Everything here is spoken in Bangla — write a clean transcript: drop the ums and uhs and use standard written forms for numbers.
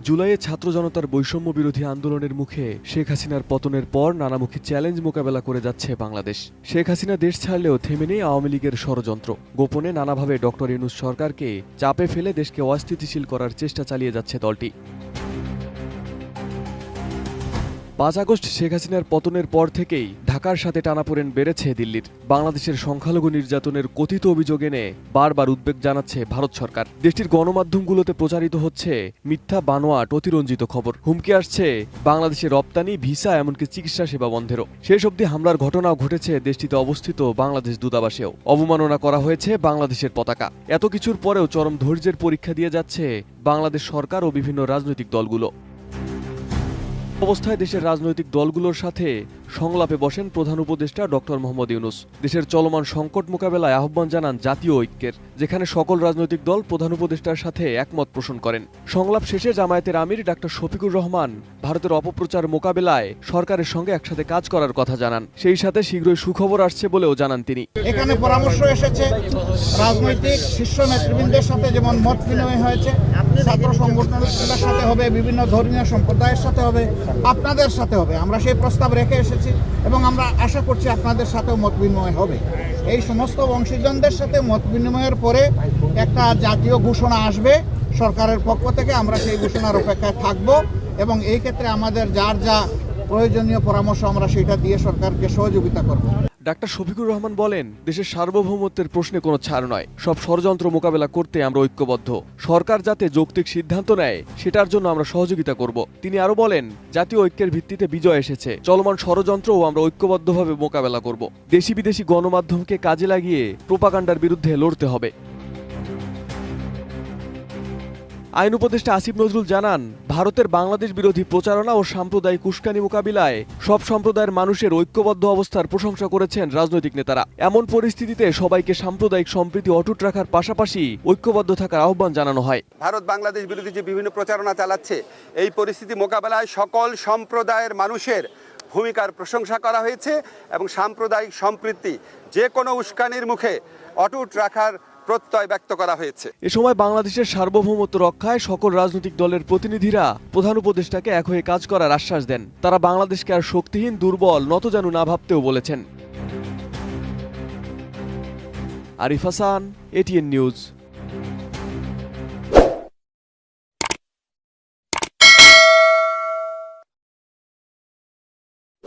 জুলাইয়ে ছাত্র জনতার বৈষম্য বিরোধী আন্দোলনের মুখে শেখ হাসিনার পতনের পর নানামুখী চ্যালেঞ্জ মোকাবেলা করে যাচ্ছে বাংলাদেশ। শেখ হাসিনা দেশ ছাড়লেও থেমে নেই আওয়ামী লীগের ষড়যন্ত্র। গোপনে নানাভাবে ডক্টর ইউনূস সরকারকে চাপে ফেলে দেশকে অস্থিতিশীল করার চেষ্টা চালিয়ে যাচ্ছে দলটি। ৫ আগস্ট শেখ হাসিনার পতনের পর থেকেই ঢাকার সাথে টানাপোড়েন বেড়েছে দিল্লির। বাংলাদেশের সংখ্যালঘু নির্যাতনের কথিত অভিযোগ এনে বারবার উদ্বেগ জানাচ্ছে ভারত সরকার। দেশটির গণমাধ্যমগুলোতে প্রচারিত হচ্ছে মিথ্যা বানোয়াট অতিরঞ্জিত খবর। হুমকি আসছে বাংলাদেশের রপ্তানি, ভিসা, এমনকি চিকিৎসা সেবা বন্ধেরও। শেষ অবধি হামলার ঘটনাও ঘটেছে দেশটিতে অবস্থিত বাংলাদেশ দূতাবাসেও। অবমাননা করা হয়েছে বাংলাদেশের পতাকা। এত কিছুর পরেও চরম ধৈর্যের পরীক্ষা দিয়ে যাচ্ছে বাংলাদেশ সরকার ও বিভিন্ন রাজনৈতিক দলগুলো। অবস্থায় দেশের রাজনৈতিক দলগুলোর সাথে সংলাপে বসেন প্রধান উপদেষ্টা ডক্টর মোহাম্মদ ইউনূস। দেশের চলমান সংকট মোকাবেলায় আহ্বান জানান জাতীয় ঐক্যের, যেখানে সকল রাজনৈতিক দল প্রধান উপদেষ্টার সাথে একমত পোষণ করেন। সংলাপ শেষে জামায়াতের আমির ডাক্তার শফিকুর রহমান ভারতের অপপ্রচার মোকাবেলায় সরকারের সঙ্গে একসাথে কাজ করার কথা জানান। সেই সাথে শীঘ্রই সুখবর আসছে বলেও জানান তিনি। এখানে পরামর্শ এসেছে রাজনৈতিক শীর্ষ নেতৃবৃন্দের সাথে, যেমন মত বিনিময় হয়েছে, ছাত্র সংগঠনের সাথে হবে, বিভিন্ন ধর্মীয় সম্প্রদায়ের সাথে হবে, আপনাদের সাথে হবে। আমরা সেই প্রস্তাব রেখে এসেছি এবং আমরা আশা করছি আপনাদের সাথেও মত বিনিময় হবে। এই সমস্ত অংশীজনদের সাথে মত বিনিময়ের পরে একটা জাতীয় ঘোষণা আসবে সরকারের পক্ষ থেকে। আমরা সেই ঘোষণার অপেক্ষায় থাকব এবং এই ক্ষেত্রে আমাদের যার যা প্রয়োজনীয় পরামর্শ আমরা সেটা দিয়ে সরকারকে সহযোগিতা করব। ডাক্তার শফিকুর রহমান বলেন, দেশের সার্বভৌমত্বের প্রশ্নে কোনো ছাড় নয়। সব ষড়যন্ত্র মোকাবেলা করতে আমরা ঐক্যবদ্ধ। সরকার যাতে যৌক্তিক সিদ্ধান্ত নেয় সেটার জন্য আমরা সহযোগিতা করব। তিনি আরো বলেন, জাতীয় ঐক্যের ভিত্তিতে বিজয় এসেছে। চলমান ষড়যন্ত্রও আমরা ঐক্যবদ্ধভাবে মোকাবেলা করব। দেশি বিদেশি গণমাধ্যমকে কাজে লাগিয়ে প্রোপাগান্ডার বিরুদ্ধে লড়তে হবে। আইন উপদেষ্টা আসিফ নজরুল জানান, ভারতের বাংলাদেশ বিরোধী প্রচারণা ও সাম্প্রদায়িক উস্কানি মোকাবিলায় সব সম্প্রদায়ের মানুষের ঐক্যবদ্ধ অবস্থার প্রশংসা করেছেন রাজনৈতিক নেতারা। এমন পরিস্থিতিতে সবাইকে সাম্প্রদায়িক সম্প্রীতি অটুট রাখার পাশাপাশি ঐক্যবদ্ধ থাকার আহ্বান জানানো হয়। ভারত বাংলাদেশ বিরোধী যে বিভিন্ন প্রচারণা চালাচ্ছে, এই পরিস্থিতি মোকাবেলায় সকল সম্প্রদায়ের মানুষের ভূমিকার প্রশংসা করা হয়েছে এবং সাম্প্রদায়িক সম্প্রীতি যে কোনো উস্কানির মুখে অটুট রাখার প্রত্যয় ব্যক্ত করা হয়েছে। এ সময় বাংলাদেশের সার্বভৌমত্ব রক্ষায় সকল রাজনৈতিক দলের প্রতিনিধিরা প্রধান উপদেষ্টাকে এক হয়ে কাজ করার আশ্বাস দেন। তারা বাংলাদেশকে আর শক্তিহীন, দুর্বল, নতজানু না ভাবতেও বলেছেন। Arif Hasan, ATN news.